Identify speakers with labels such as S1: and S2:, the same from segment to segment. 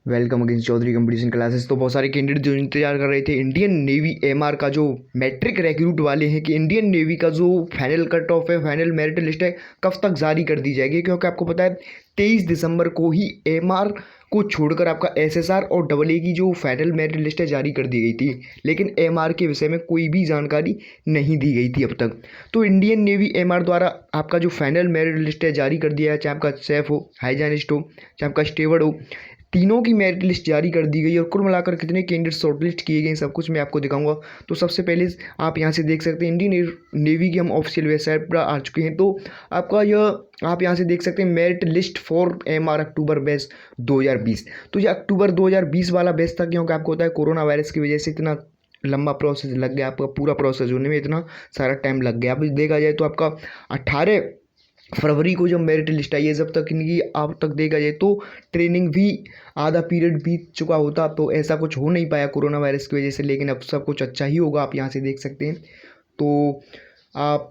S1: Welcome again Choudhary competition classes. तो बहुत सारे कैंडिडेट जो इंतजार कर रहे थे इंडियन नेवी एमआर का जो मैट्रिक रिक्रूट वाले हैं कि इंडियन नेवी का जो फाइनल कट ऑफ है, फाइनल मेरिट लिस्ट है, कब तक जारी कर दी जाएगी। क्योंकि आपको पता है 23 दिसंबर को ही एमआर को छोड़कर आपका एसएसआर और डबल ए की जो फाइनल मेरिट लिस्ट है जारी कर दी गई थी, लेकिन एमआर के विषय में कोई भी जानकारी नहीं दी गई थी अब तक। तो इंडियन नेवी एमआर द्वारा आपका जो फाइनल मेरिट लिस्ट है जारी कर दिया है, चाहे आपका सेफ हो, हाईजानिस्ट हो, चाहे आपका स्टेवर्ड हो, तीनों की मेरिट लिस्ट जारी कर दी गई और कुल मिलाकर कितने कैंडिडेट शॉर्टलिस्ट किए गए सब कुछ मैं आपको दिखाऊंगा। तो सबसे पहले आप यहां से देख सकते हैं इंडियन नेवी की हम ऑफिशियल वेबसाइट पर आ चुके हैं। तो आपका यह आप यहां से देख सकते हैं merit list for MR October batch 2020। तो ये अक्टूबर 2020 वाला बैच था, क्योंकि आपको होता है कोरोना वायरस की वजह से इतना लंबा प्रोसेस लग गया, आपका पूरा प्रोसेस होने में इतना सारा टाइम लग गया। अब देखा जाए तो आपका 18 फरवरी को जब मेरिट लिस्ट आई है, जब तक इनकी अब तक देखा जाए तो ट्रेनिंग भी आधा पीरियड बीत चुका होता, तो ऐसा कुछ हो नहीं पाया कोरोना वायरस की वजह से। लेकिन अब सब कुछ अच्छा ही होगा, आप यहाँ से देख सकते हैं। तो आप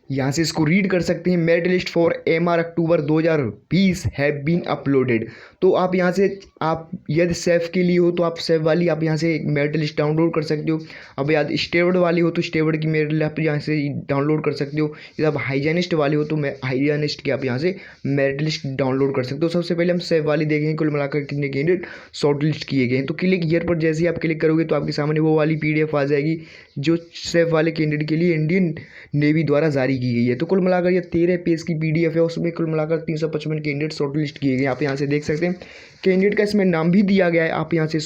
S1: यहाँ से इसको रीड कर सकते हैं। Merit list for MR October 2020 have been uploaded. तो आप यहाँ से आप यदि सेफ के लिए हो तो आप सेफ वाली आप यहाँ से मेरिट लिस्ट डाउनलोड कर सकते हो। अब यदि स्टेवर्ड वाली हो तो स्टेवर्ड की मेरिट लिस्ट आप यहाँ से डाउनलोड कर सकते हो। यदि आप हाइजानिस्ट वाले हो तो हाइजानिस्ट की आप यहाँ से मेरिट लिस्ट डाउनलोड कर सकते हो। सबसे पहले हम सेफ वाली देखेंगे कुल मिलाकर कितने कैंडिडेट शॉर्ट लिस्ट किए गए हैं। तो क्लिक हियर पर जैसे ही आप क्लिक करोगे तो आपके सामने वो वाली PDF आ जाएगी जो सेफ वाले कैंडिडेट के लिए इंडियन नेवी द्वारा जारी की गई है। तो कुल मिलाकर ये 13 पेज की PDF है, उसमें कुल मिलाकर 355 कैंडिडेट शॉर्ट लिस्ट किए गए। आप यहाँ से देख सकते हैं कैंडिडेट का इसमें नाम भी दिया गया है। आप यहाँ से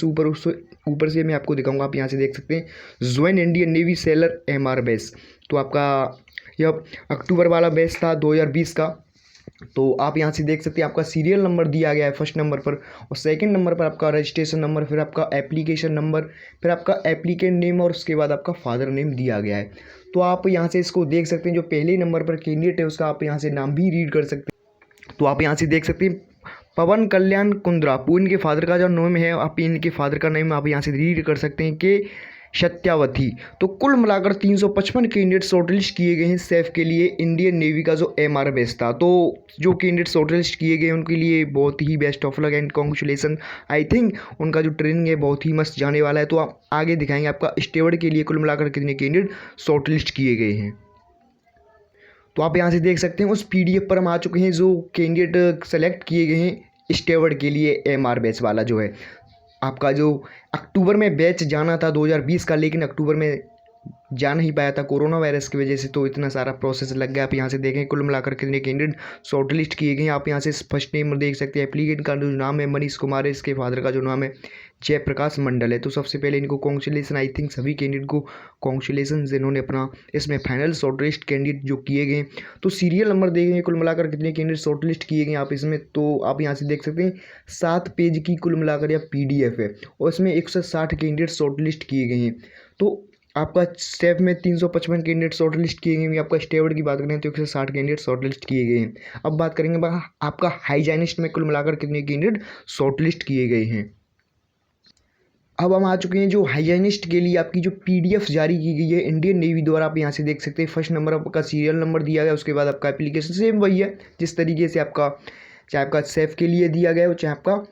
S1: ऊपर से मैं आपको दिखाऊंगा। आप यहाँ से देख सकते हैं join Indian navy seller MR batch. तो आपका यह अक्टूबर वाला बैच था 2020 का। तो आप यहाँ से देख सकते हैं आपका सीरियल नंबर दिया गया है फर्स्ट नंबर पर, और सेकंड नंबर पर आपका रजिस्ट्रेशन नंबर, फिर आपका एप्लीकेशन नंबर, फिर आपका एप्लीकेंट नेम और उसके बाद आपका फादर नेम दिया गया है। तो आप यहाँ से इसको देख सकते हैं। जो पहले नंबर पर कैंडिडेट है उसका आप यहाँ से नाम भी रीड कर सकते हैं। तो आप यहाँ से देख सकते हैं पवन कल्याण कुंद्रा, इनके फादर का जो नेम है, आप इनके फादर का नेम आप यहाँ से रीड कर सकते हैं कि सत्यावती। तो कुल मिलाकर 355 कैंडिडेट शॉर्टलिस्ट किए गए हैं सेफ के लिए इंडियन नेवी का जो एमआर बैच था। तो जो कैंडिडेट शॉर्टलिस्ट किए गए उनके लिए बहुत ही best of luck and congratulation. I think उनका जो ट्रेनिंग है बहुत ही मस्त जाने वाला है। तो आप आगे दिखाएंगे आपका स्टेवर्ड के लिए कुल मिलाकर कितने कैंडिडेट शॉर्टलिस्ट किए गए हैं। तो आप यहाँ से देख सकते हैं उस PDF पर हम आ चुके हैं जो कैंडिडेट सेलेक्ट किए गए हैं स्टेवर्ड के लिए एमआर बैच वाला जो है। आपका जो अक्टूबर में बैच जाना था 2020 का, लेकिन अक्टूबर में जा नहीं पाया था कोरोना वायरस की वजह से, तो इतना सारा प्रोसेस लग गया। आप यहाँ से देखें कुल मिलाकर कितने कैंडिडेट शॉर्टलिस्ट किए गए हैं। आप यहाँ से फर्स्ट नेम देख सकते हैं, एप्लीकेंट का जो नाम है मनीष कुमार है, इसके फादर का जो नाम है जयप्रकाश मंडल है। तो सबसे पहले इनको कॉन्ग्रेचुलेसन, आई थिंक सभी कैंडिडेट को कॉन्ग्रेचुलेसन जिन्होंने अपना इसमें फाइनल शॉर्टलिस्ट कैंडिडेट जो किए गए। तो सीरियल नंबर देखेंगे कुल मिलाकर कितने कैंडिडेट शॉर्टलिस्ट किए गए आप इसमें। तो आप यहाँ से देख सकते हैं 7 पेज की कुल मिलाकर यह PDF है और इसमें 160 कैंडिडेट शॉर्टलिस्ट किए गए हैं। तो आपका सेफ में 355 कैंडिडेट शॉर्ट लिस्ट किए गए हैं। आपका स्टेवर्ड की बात करें तो 160 कैंडिडेट शॉर्ट लिस्ट किए गए हैं। अब बात करेंगे आपका हाइजानिस्ट में कुल मिलाकर कितने कैंडिडेट शॉर्ट लिस्ट किए गए हैं। अब हम आ चुके हैं जो हाइजानिस्ट के लिए आपकी जो PDF जारी की गई है इंडियन नेवी द्वारा। आप यहाँ से देख सकते हैं फर्स्ट नंबर आपका सीरियल नंबर दिया गया, उसके बाद आपका एप्लीकेशन सेम वही है जिस तरीके से आपका चाहे आपका सेफ के लिए दिया गया हो चाहे आपका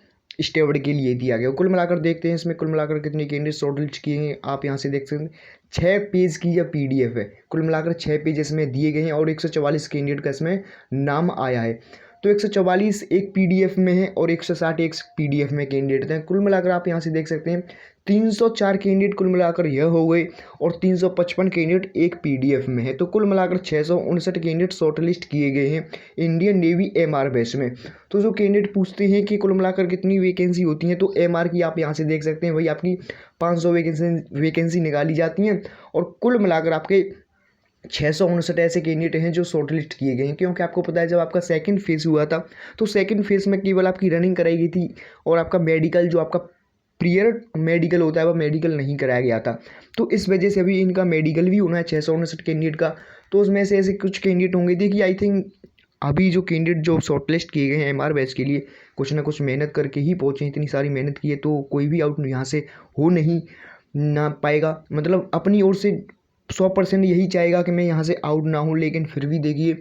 S1: स्टेवर्ड के लिए दिया गया। कुल मिलाकर देखते हैं इसमें कुल मिलाकर कितने कैंडिडेट शॉर्टलिस्ट किए हैं। आप यहाँ से देख सकते हैं 6 पेज की यह PDF है, कुल मिलाकर 6 पेज इसमें दिए गए हैं और 144 कैंडिडेट का इसमें नाम आया है। तो 144 एक PDF में है और 160 एक PDF में कैंडिडेट हैं। कुल मिलाकर आप यहाँ से देख सकते हैं 304 कैंडिडेट कुल मिलाकर यह हो गए और 355 कैंडिडेट एक PDF में है। तो कुल मिलाकर 659 कैंडिडेट शॉर्टलिस्ट किए गए हैं इंडियन नेवी एमआर बैच में। तो जो कैंडिडेट पूछते हैं कि कुल मिलाकर कितनी वैकेंसी होती हैं, तो एमआर की आप यहाँ से देख सकते हैं वही आपकी 500 वैकेंसी निकाली जाती हैं और कुल मिलाकर आपके 659 ऐसे कैंडिडेट हैं जो शॉर्टलिस्ट किए गए हैं। क्योंकि आपको पता है जब आपका सेकंड फेज़ हुआ था तो सेकंड फेज़ में केवल आपकी रनिंग कराई गई थी और आपका मेडिकल जो आपका प्रियर मेडिकल होता है वह मेडिकल नहीं कराया गया था। तो इस वजह से अभी इनका मेडिकल भी होना है 659 कैंडिडेट का। तो उसमें से ऐसे कुछ कैंडिडेट होंगे। देखिए आई थिंक अभी जो कैंडिडेट जो शॉर्टलिस्ट किए गए हैं एमआर बैच के लिए कुछ ना कुछ मेहनत करके ही पहुँचे। इतनी सारी मेहनत की है तो कोई भी आउट यहाँ से हो नहीं ना पाएगा। मतलब अपनी ओर से 100% यही चाहेगा कि मैं यहाँ से आउट ना हूँ, लेकिन फिर भी देखिए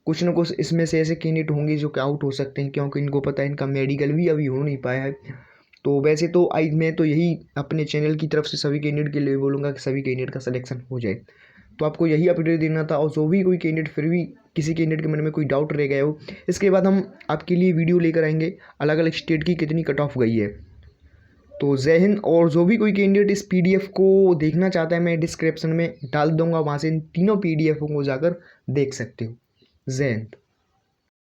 S1: कुछ ना कुछ इसमें से ऐसे कैंडिडेट होंगे जो कि आउट हो सकते हैं, क्योंकि इनको पता है इनका मेडिकल भी अभी हो नहीं पाया है। तो वैसे तो मैं तो यही अपने चैनल की तरफ से सभी कैंडिडेट के लिए बोलूँगा कि सभी कैंडिडेट का सिलेक्शन हो जाए। तो आपको यही अपडेट देना था। और जो भी कोई कैंडिडेट फिर भी किसी कैंडिडेट के मन में कोई डाउट रह गया हो, इसके बाद हम आपके लिए वीडियो लेकर आएंगे अलग अलग स्टेट की कितनी कट ऑफ गई है। तो जय हिंद। और जो भी कोई कैंडिडेट इस पीडीएफ को देखना चाहता है, मैं डिस्क्रिप्शन में डाल दूंगा, वहाँ से इन तीनों पीडीएफ को जाकर देख सकते हो। जय हिंद।